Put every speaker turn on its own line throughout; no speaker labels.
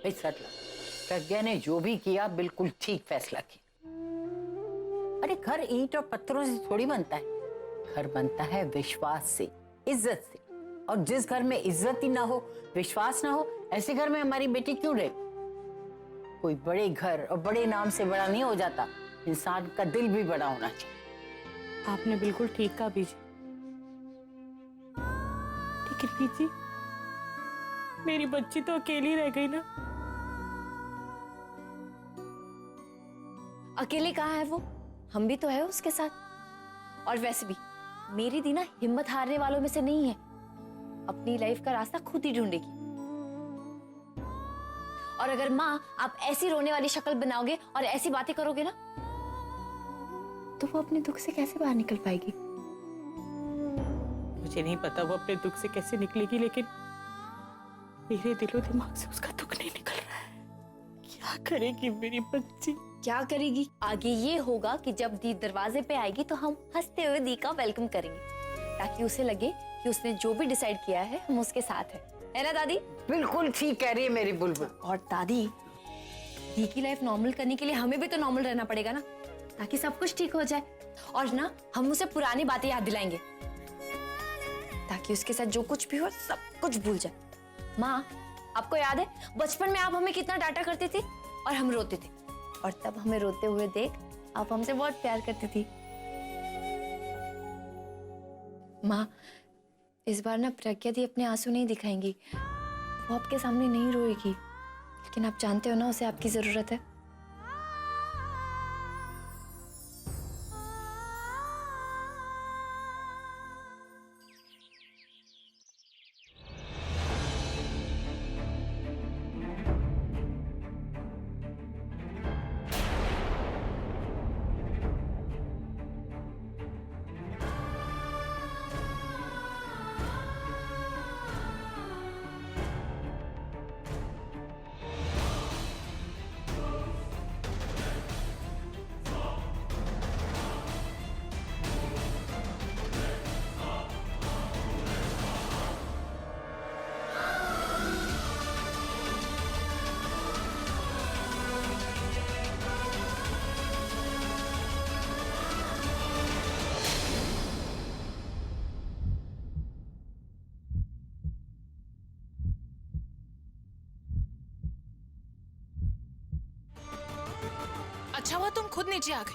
सच प्रज्ञा ने जो भी किया बिल्कुल ठीक फैसला किया। अरे घर ईंट और पत्थरों से थोड़ी बनता है, घर बनता है विश्वास से, इज्जत से। और जिस घर में इज्जत ही ना हो, विश्वास ना हो, ऐसे घर में हमारी बेटी क्यों रहे? कोई बड़े घर और बड़े नाम से बड़ा नहीं हो जाता, इंसान का दिल भी बड़ा होना चाहिए।
आपने बिल्कुल ठीक कहा बीजी। लेकिन बीजी, मेरी बच्ची तो अकेली रह गई ना।
अकेले कहाँ है वो? हम भी तो है उसके साथ। और वैसे भी मेरी दीना हिम्मत हारने वालों में से नहीं है, अपनी लाइफ का रास्ता खुद ही ढूंढेगी। और अगर माँ आप ऐसी रोने वाली शक्ल बनाओगे और ऐसी बातें करोगे ना, तो वो अपने दुख से कैसे बाहर निकल पाएगी?
मुझे नहीं पता वो अपने दुख से कैसे निकलेगी, लेकिन मेरे दिलो दिमाग से उसका दुख नहीं निकल रहा है। क्या करेगी मेरी बच्ची?
क्या करेगी? आगे ये होगा कि जब दी दरवाजे पे आएगी तो हम हंसते हुए दी का वेलकम करेंगे, ताकि उसे लगे कि उसने जो भी डिसाइड किया है हम उसके साथ है ना दादी?
बिल्कुल ठीक कह रही है मेरी बुलबुल।
और दादी, दी की लाइफ नॉर्मल करने के लिए हमें भी तो नॉर्मल रहना पड़ेगा ना, ताकि सब कुछ ठीक हो जाए। और ना हम उसे पुरानी बातें याद दिलाएंगे, ताकि उसके साथ जो कुछ भी हो सब कुछ भूल जाए। माँ, आपको याद है बचपन में आप हमें कितना डांटा करती थी और हम रोते थे, और तब हमें रोते हुए देख आप हमसे बहुत प्यार करती थी। माँ, इस बार ना प्रज्ञा दी अपने आंसू नहीं दिखाएंगी, वो आपके सामने नहीं रोएगी, लेकिन आप जानते हो ना उसे आपकी जरूरत है।
अच्छा हुआ तुम खुद नीचे आ गई,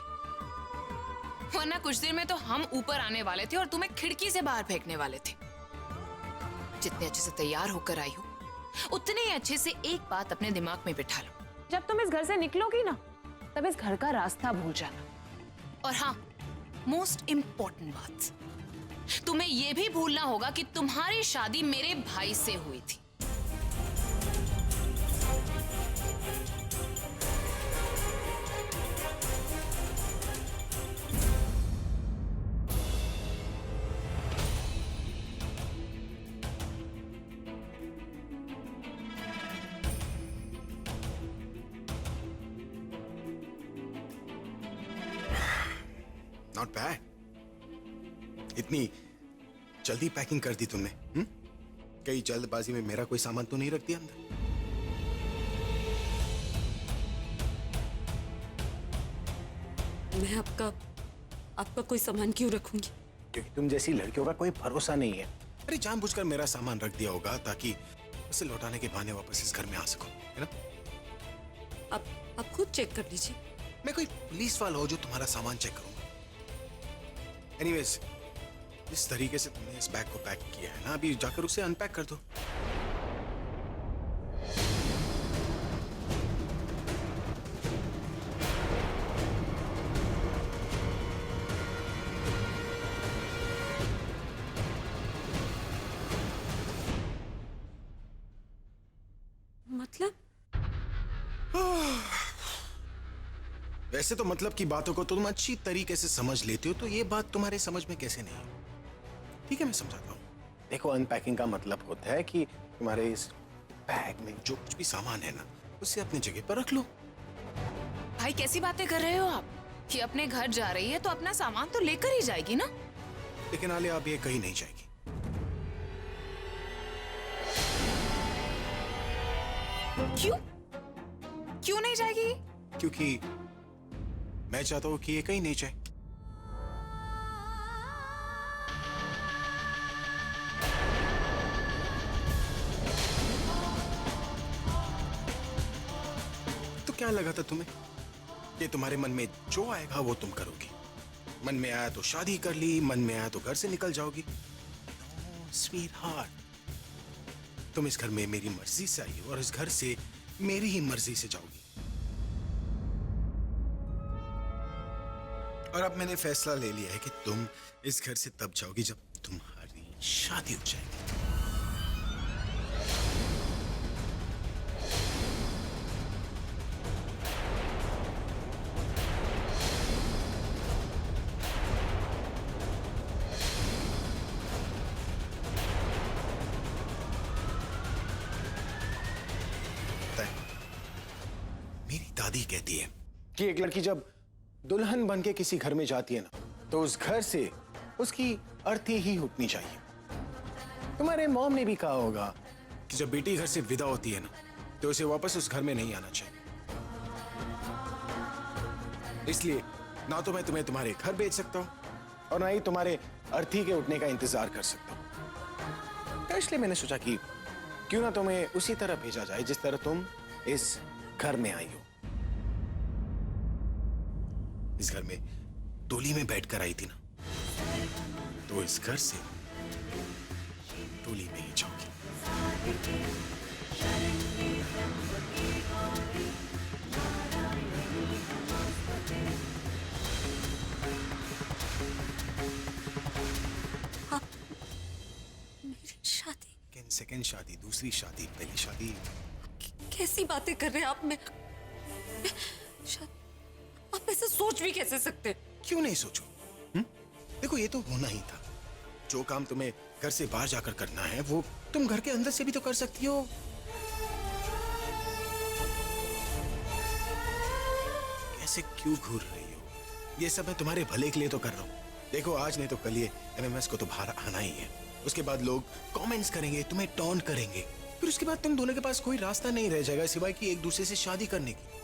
वरना कुछ देर में तो हम ऊपर आने वाले थे और तुम्हें खिड़की से बाहर फेंकने वाले थे। जितने अच्छे से तैयार होकर आई हो, उतने ही अच्छे से एक बात अपने दिमाग में बिठा लो,
जब तुम इस घर से निकलोगी ना, तब इस घर का रास्ता भूल जाना।
और हाँ, मोस्ट इम्पोर्टेंट बात, तुम्हें यह भी भूलना होगा कि तुम्हारी शादी मेरे भाई से हुई थी।
Not bad. इतनी जल्दी पैकिंग कर दी तुमने? कहीं जल्दबाजी में मेरा कोई सामान तो नहीं रख दिया अंदर?
मैं आपका कोई सामान क्यों रखूंगी?
क्योंकि तुम जैसी लड़कियों का कोई भरोसा नहीं है। अरे जानबूझकर मेरा सामान रख दिया होगा ताकि उसे लौटाने के बहाने वापस इस घर में आ सको, है ना?
आप खुद चेक कर लीजिए।
मैं कोई पुलिस वाला हो जो तुम्हारा सामान चेक करूंगा? एनीवेज, इस तरीके से तुमने इस बैग को पैक किया है ना, अभी जाकर उसे अनपैक कर दो।
मतलब?
वैसे तो मतलब की बातों को तुम अच्छी तरीके से समझ लेती हो, तो ये बात तुम्हारे समझ में कैसे नहीं? ठीक है, मैं समझाता हूँ। देखो, अनपैकिंग का मतलब होता है कि तुम्हारे इस बैग में जो कुछ भी सामान है ना, उसे अपनी जगह पर रख लो।
भाई कैसी बातें कर रहे हो आप? कि अपने घर जा रही है तो अपना सामान तो लेकर ही जाएगी ना।
लेकिन आलिया, अब ये कहीं नहीं जाएगी।
क्यों? क्यों नहीं जाएगी?
क्योंकि मैं चाहता हूं कि ये कहीं नहीं जाए। तो क्या लगा था तुम्हें? ये तुम्हारे मन में जो आएगा वो तुम करोगी। मन में आया तो शादी कर ली, मन में आया तो घर से निकल जाओगी। स्वीट हार्ट, तुम इस घर में मेरी मर्जी से आई हो और इस घर से मेरी ही मर्जी से जाओगी। और अब मैंने फैसला ले लिया है कि तुम इस घर से तब जाओगी जब तुम्हारी शादी हो जाएगी। मेरी दादी कहती है कि एक लड़की जब दुल्हन बन के किसी घर में जाती है ना, तो उस घर से उसकी अर्थी ही उठनी चाहिए। तुम्हारे मॉम ने भी कहा होगा कि जब बेटी घर से विदा होती है ना, तो उसे वापस उस घर में नहीं आना चाहिए। इसलिए ना तो मैं तुम्हें तुम्हारे घर भेज सकता हूं और ना ही तुम्हारे अर्थी के उठने का इंतजार कर सकता हूं। तो इसलिए मैंने सोचा कि क्यों ना तुम्हें उसी तरह भेजा जाए जिस तरह तुम इस घर में आई हो। इस घर में डोली में बैठकर आई थी ना, तो इस घर से डोली में ही जाओगी।
आप मेरी शादी?
सेकंड शादी, दूसरी शादी, पहली शादी।
कैसी बातें कर रहे हैं आप? आप ऐसे सोच भी कैसे सकते?
क्यों नहीं सोचो? देखो, ये तो होना ही था। जो काम तुम्हें घर से बाहर जाकर करना है वो तुम घर के अंदर से भी तो कर सकती हो। कैसे क्यों घूर रही हो? ये सब मैं तुम्हारे भले के लिए तो कर रहा हूँ। देखो, आज नहीं तो कल ये एमएमएस को तो बाहर आना ही है। उसके बाद लोग कमेंट्स करेंगे, तुम्हें टॉन्ट करेंगे, फिर उसके बाद तुम दोनों के पास कोई रास्ता नहीं रह जाएगा सिवाय कि एक दूसरे से शादी करने की।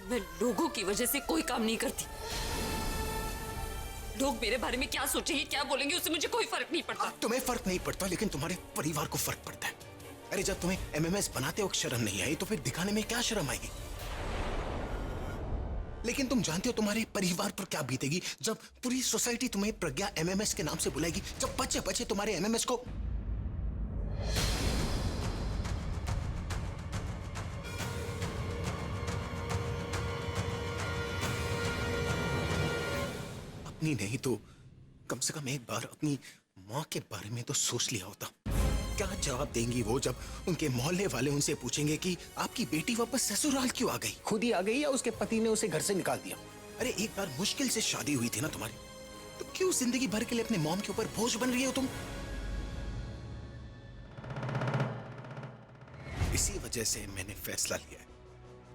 मैं लोगों की वजह से कोई काम नहीं करती। लोग मेरे बारे में क्या सोचेंगे, क्या बोलेंगे, उससे मुझे कोई फर्क नहीं पड़ता।
तुम्हें फर्क नहीं पड़ता, लेकिन तुम्हारे परिवार को फर्क पड़ता है। अरे, जब तुम्हें एमएमएस बनाते वक्त शर्म नहीं आई तो फिर दिखाने में क्या शर्म आएगी? लेकिन तुम जानते हो तुम्हारे परिवार पर क्या बीतेगी जब पूरी सोसाइटी तुम्हें प्रज्ञा एमएमएस के नाम से बुलाएगी, जब बच्चे बच्चे तुम्हारे एमएमएस को। अपनी नहीं तो कम से कम एक बार अपनी माँ के बारे में तो सोच लिया होता। क्या जवाब देंगी वो जब उनके मोहल्ले वाले उनसे पूछेंगे कि आपकी बेटी वापस ससुराल क्यों आ गई? खुद ही आ गई या उसके पति ने उसे घर से निकाल दिया? अरे, एक बार मुश्किल से शादी हुई थी ना तुम्हारी, तो क्यों जिंदगी भर के लिए अपने मॉम के ऊपर बोझ बन रही हो तुम? इसी वजह से मैंने फैसला लिया है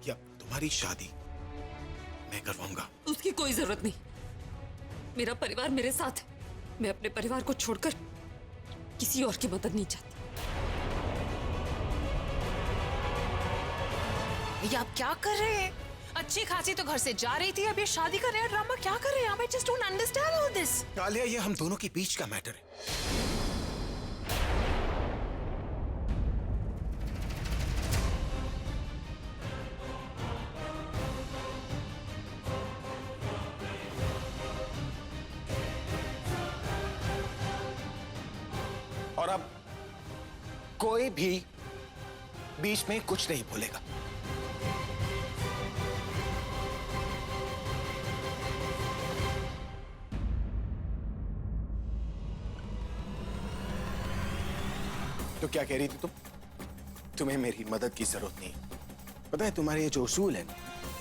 कि अब तुम्हारी शादी मैं करवाऊंगा।
उसकी कोई जरूरत नहीं। मेरा परिवार मेरे साथ है। मैं अपने परिवार को छोड़कर किसी और की मदद नहीं चाहती।
ये आप क्या कर रहे हैं? अच्छी खासी तो घर से जा रही थी, अब ये शादी का नया ड्रामा क्या कर रहे हैं? I just don't understand all this.
Alia, ये हम दोनों के बीच का मैटर है। और अब कोई भी बीच में कुछ नहीं बोलेगा। तो क्या कह रही थी तुम? तुम्हें मेरी मदद की जरूरत नहीं। पता है, तुम्हारे ये जो उसूल है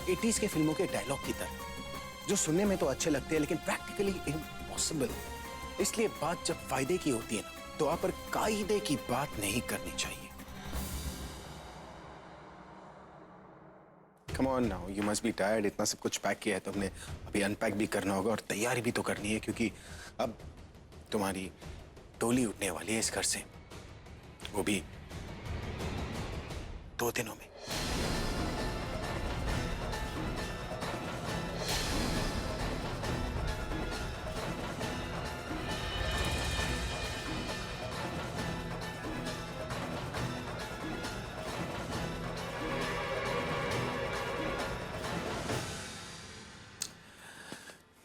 80s के फिल्मों के डायलॉग की तरह, जो सुनने में तो अच्छे लगते हैं लेकिन प्रैक्टिकली इम्पॉसिबल। इसलिए बात जब फायदे की होती है ना, तो आप पर कायदे की बात नहीं करनी चाहिए। Come on now, you must be tired. इतना सब कुछ पैक किया है तुमने, अभी अनपैक भी करना होगा और तैयारी भी तो करनी है, क्योंकि अब तुम्हारी डोली उठने वाली है इस घर से, वो भी 2 दिनों में।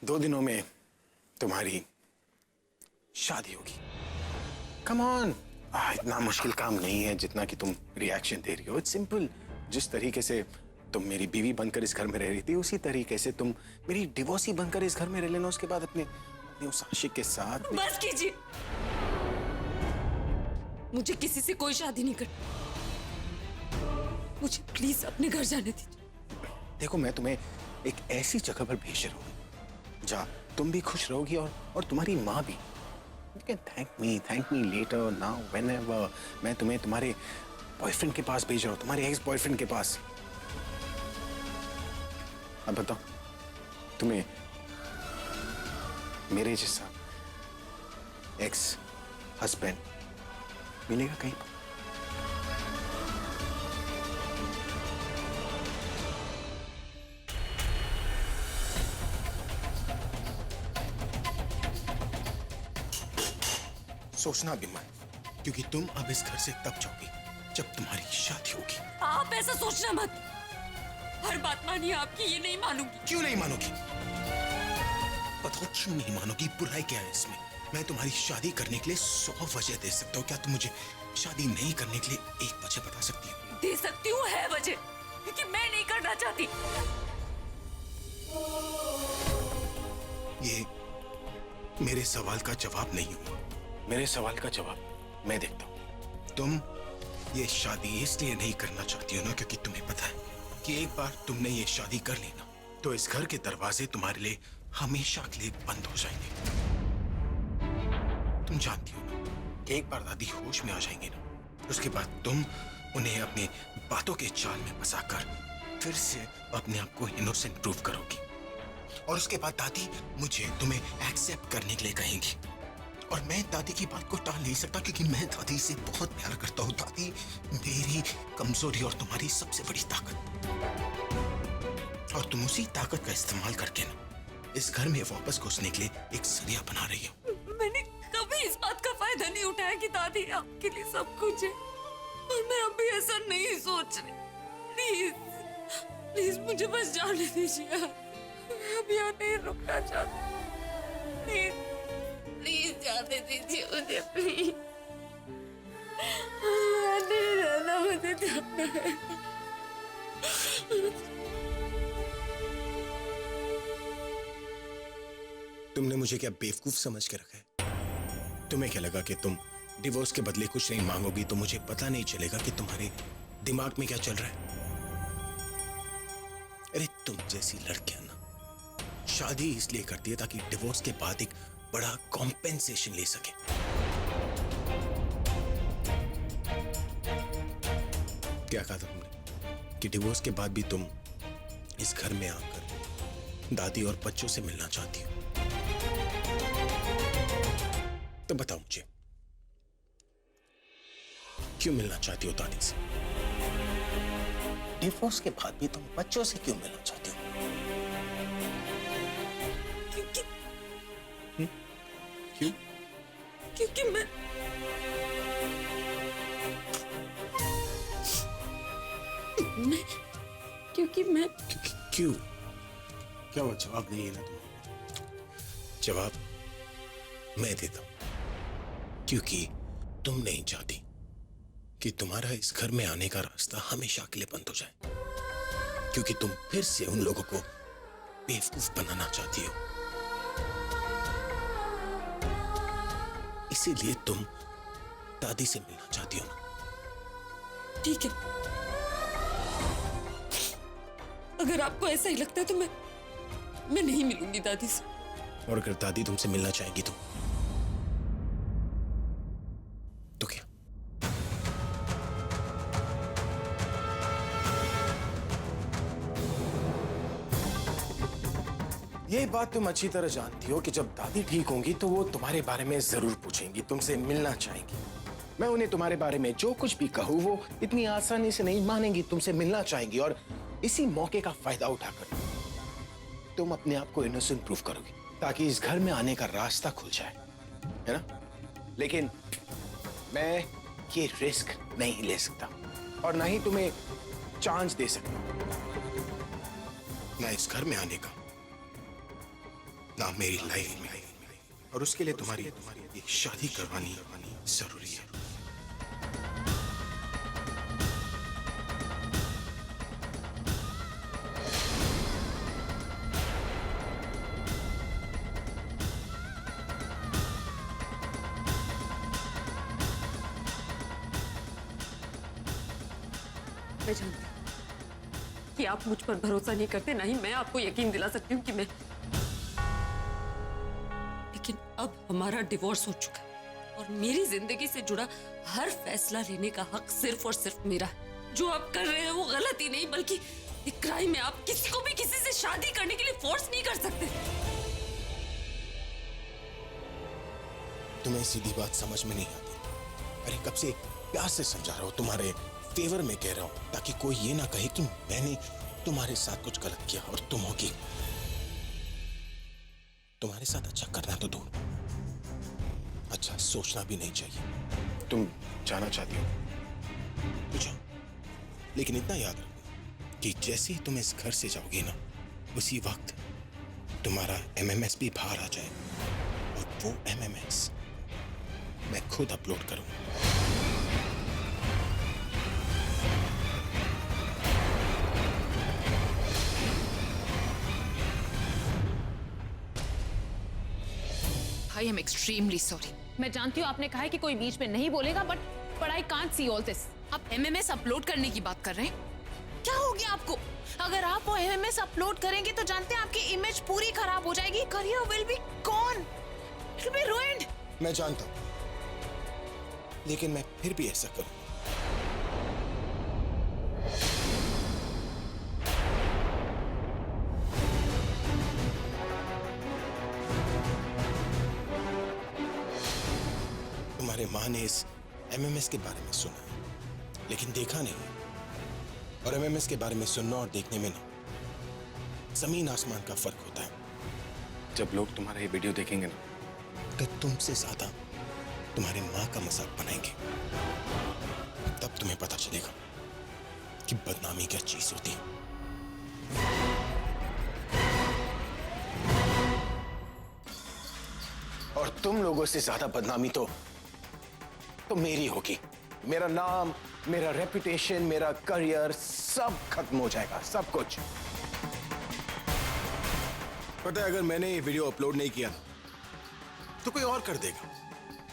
2 दिनों में तुम्हारी शादी होगी। कम ऑन, इतना मुश्किल काम नहीं है जितना कि तुम रिएक्शन दे रही हो। It's simple. जिस तरीके से तुम मेरी बीवी बनकर इस घर में रह रही थी, उसी तरीके से तुम मेरी डिवोर्सी बनकर इस घर में रह लेना। उसके बाद अपने उस आशिक के साथ।
बस कीजिए, मुझे किसी से कोई शादी नहीं करनी। मुझे प्लीज अपने घर जाने दीजिए।
देखो, मैं तुम्हें एक ऐसी जगह पर भेज रहा हूँ जहाँ तुम भी खुश रहोगी और तुम्हारी माँ भी। You can thank me later, now, whenever। मैं तुम्हें तुम्हारे बॉयफ्रेंड के पास भेज रहा हूँ, तुम्हारे एक्स बॉयफ्रेंड के पास। अब बताओ, तुम्हें मेरे जैसा एक्स हस्बैंड मिलेगा कहीं पर? सोचना भी मत, क्योंकि तुम अब इस घर से तब जाओगी जब तुम्हारी शादी होगी।
आप ऐसा सोचना मत। हर बात मानिए आपकी, ये नहीं मानूंगी।
क्यों नहीं मानोगी? बताओ क्यों नहीं मानोगी? बुराई क्या है इसमें? मैं तुम्हारी शादी करने के लिए 100 वजह दे सकता हूँ। क्या तुम मुझे शादी नहीं करने के लिए एक वजह बता सकती हो?
दे सकती हूँ, है वजह, क्योंकि मैं नहीं करना चाहती।
ये मेरे सवाल का जवाब नहीं हुआ। मेरे सवाल का जवाब मैं देखता हूँ। तुम ये शादी इसलिए नहीं करना चाहती हो ना, क्योंकि तुम्हें पता है कि एक बार तुमने ये शादी कर ली ना, तो इस घर के दरवाजे तुम्हारे लिए हमेशा के लिए बंद हो जाएंगे। तुम जानती हो ना कि एक बार दादी होश में आ जाएंगे ना, उसके बाद तुम उन्हें अपने बातों के जाल में फंसाकर फिर से अपने आप को इनोसेंट प्रूव करोगी। और उसके बाद दादी मुझे तुम्हें एक्सेप्ट करने के लिए कहेंगी। और मैं दादी की बात को टाल नहीं सकता, क्योंकि मैं दादी से बहुत प्यार करता हूँ। दादी मेरी कमजोरी और तुम्हारी सबसे बड़ी ताकत। और तुम उसी ताकत का इस्तेमाल करके ना इस घर में वापस घुसने के लिए एक जरिया बना रही हो।
मैंने कभी इस बात का फायदा नहीं उठाया कि दादी आपके लिए सब कुछ है, और मैं अभी ऐसा नहीं सोच रही। प्लीज प्लीज मुझे बस जाने दीजिए। मैं अब यहाँ नहीं रुकना चाहती। प्लीज प्लीज जाने दीजिए मुझे, प्लीज। नहीं रहना, मुझे जाना है।
तुमने मुझे क्या बेवकूफ समझ के रखा है? तुम्हें क्या लगा कि तुम डिवोर्स के बदले कुछ नहीं मांगोगी तो मुझे पता नहीं चलेगा कि तुम्हारे दिमाग में क्या चल रहा है? अरे तुम जैसी लड़कियां ना शादी इसलिए करती है ताकि डिवोर्स के बाद एक बड़ा कॉम्पेंसेशन ले सके। क्या कहा था तुमने कि डिवोर्स के बाद भी तुम इस घर में आकर दादी और बच्चों से मिलना चाहती हो? तो बताओ मुझे, क्यों मिलना चाहती हो दादी से? डिवोर्स के बाद भी तुम बच्चों से क्यों मिलना चाहती हो? क्यों?
क्योंकि मैं
क्यों? क्या वो जवाब नहीं है ना तुम्हें? जवाब मैं देता हूं। क्योंकि तुम नहीं चाहती कि तुम्हारा इस घर में आने का रास्ता हमेशा के लिए बंद हो जाए, क्योंकि तुम फिर से उन लोगों को बेवकूफ बनाना चाहती हो। इसीलिए तुम दादी से मिलना चाहती हो ना?
ठीक है, अगर आपको ऐसा ही लगता है तो मैं नहीं मिलूंगी दादी से।
और अगर दादी तुमसे मिलना चाहेगी तो क्या? ये बात तुम अच्छी तरह जानती हो कि जब दादी ठीक होंगी तो वो तुम्हारे बारे में जरूर पूछेंगी, तुमसे मिलना चाहेंगी। मैं उन्हें तुम्हारे बारे में जो कुछ भी कहूँ वो इतनी आसानी से नहीं मानेंगी, तुमसे मिलना चाहेंगी। और इसी मौके का फायदा उठाकर तुम अपने आप को इनोसेंट प्रूव करोगी ताकि इस घर में आने का रास्ता खुल जाए, है ना? लेकिन मैं ये रिस्क नहीं ले सकता और ना ही तुम्हें चांस दे सकता। मैं इस घर में आने का ना मेरी लाइफ में, और उसके लिए तुम्हारी ये शादी करवानी जरूरी है।
मैं जानती हूँ कि आप मुझ पर भरोसा नहीं करते, ना ही मैं आपको यकीन दिला सकती हूँ कि मैं, लेकिन अब हमारा डिवोर्स हो चुका है और मेरी जिंदगी से जुड़ा हर फैसला लेने का हक सिर्फ और सिर्फ मेरा है। जो आप कर रहे हैं वो गलत ही नहीं बल्कि एक क्राइम है। आप किसी को भी किसी से शादी करने के लिए फोर्स नहीं कर सकते।
तुम्हें सीधी बात समझ में नहीं आती। अरे कब से प्यार से समझा रहा हूं, तुम्हारे फेवर में कह रहा हूं, ताकि कोई ये ना कहे कि मैंने तुम्हारे साथ कुछ गलत किया और तुम होगी तुम्हारे साथ अच्छा करना तो दूर, अच्छा सोचना भी नहीं चाहिए। तुम जाना चाहती हो तो जाओ, लेकिन इतना याद रखो कि जैसे ही तुम इस घर से जाओगी ना, उसी वक्त तुम्हारा MMS भी बाहर आ जाए और वो MMS मैं खुद अपलोड करूंगा।
I am extremely sorry.
मैं जानती हूँ आपने कहा है कि कोई बीच में नहीं बोलेगा, but I can't see all this.
आप MMS अपलोड करने की बात कर रहे हैं? क्या हो गया आपको? अगर आप वो MMS अपलोड करेंगे तो जानते हैं आपकी इमेज पूरी खराब हो जाएगी, career will be gone, it will be ruined.
मैं जानता हूं, लेकिन मैं फिर भी ऐसा करूं। तुम्हारे माँ ने इस MMS के बारे में सुना है, लेकिन देखा नहीं। और MMS के बारे में सुनना और देखने में ना जमीन आसमान का फर्क होता है। जब लोग तुम्हारा ये वीडियो देखेंगे ना, तो तुमसे ज्यादा तुम्हारी माँ का मजाक बनाएंगे। तब तुम्हें पता चलेगा कि बदनामी क्या चीज होती है। और तुम लोगों से ज्यादा बदनामी तो मेरी होगी। मेरा नाम, मेरा रेपुटेशन, मेरा करियर सब खत्म हो जाएगा, सब कुछ। पता है, अगर मैंने ये वीडियो अपलोड नहीं किया तो कोई और कर देगा।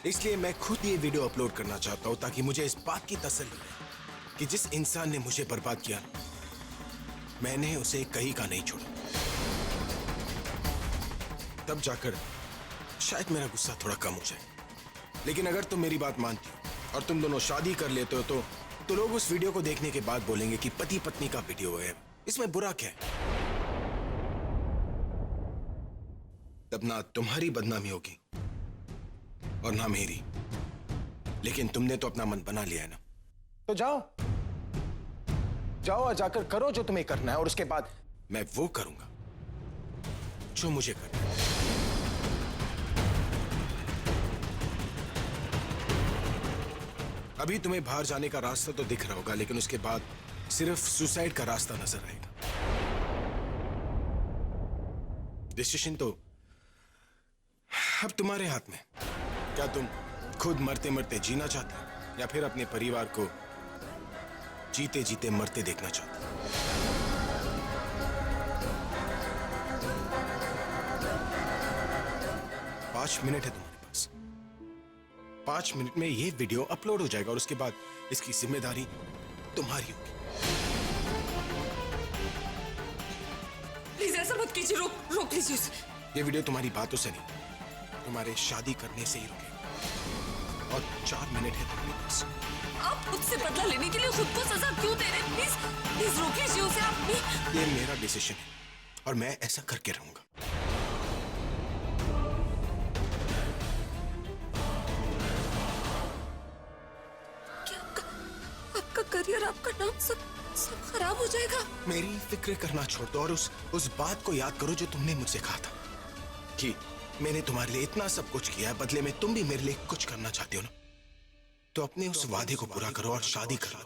इसलिए मैं खुद ये वीडियो अपलोड करना चाहता हूं, ताकि मुझे इस बात की तसल्ली है कि जिस इंसान ने मुझे बर्बाद किया, मैंने उसे कहीं का नहीं छोड़ा। तब जाकर शायद मेरा गुस्सा थोड़ा कम हो जाए। लेकिन अगर तुम मेरी बात मानती हो और तुम दोनों शादी कर लेते हो तो लोग उस वीडियो को देखने के बाद बोलेंगे कि पति पत्नी का वीडियो है, इसमें बुरा क्या है? तब ना तुम्हारी बदनामी होगी और ना मेरी। लेकिन तुमने तो अपना मन बना लिया है ना, तो जाओ जाओ और जाकर करो जो तुम्हें करना है, और उसके बाद मैं वो करूंगा जो मुझे करना है। अभी तुम्हें बाहर जाने का रास्ता तो दिख रहा होगा, लेकिन उसके बाद सिर्फ सुसाइड का रास्ता नजर आएगा। डिसीजन तो अब तुम्हारे हाथ में। क्या तुम खुद मरते मरते जीना चाहते हो, या फिर अपने परिवार को जीते जीते मरते देखना चाहते हो? पांच मिनट है तुम्हारे पास। 5 मिनट में ये वीडियो अपलोड हो जाएगा और उसके बाद इसकी जिम्मेदारी तुम्हारी होगी।
प्लीज ऐसा मत कीजिए, रोक लीजिए उसे।
ये वीडियो तुम्हारी बातों से नहीं, तुम्हारे शादी करने से ही रुकेगा। और 4 मिनट है तुम्हारे पास।
आप खुद से बदला लेने के लिए खुद को सजा क्यों दे रहे हैं? प्लीज रोक लीजिए उसे। आप भी।
ये मेरा डिसीजन है और मैं ऐसा करके रहूंगा।
आपका करियर, आपका नाम सब खराब हो जाएगा।
मेरी फिक्र करना छोड़ दो और उस बात को याद करो जो तुमने मुझसे कहा था कि मैंने तुम्हारे लिए इतना सब कुछ किया है, बदले में तुम भी मेरे लिए कुछ करना चाहते हो ना, तो अपने उस वादे को पूरा करो और शादी करो।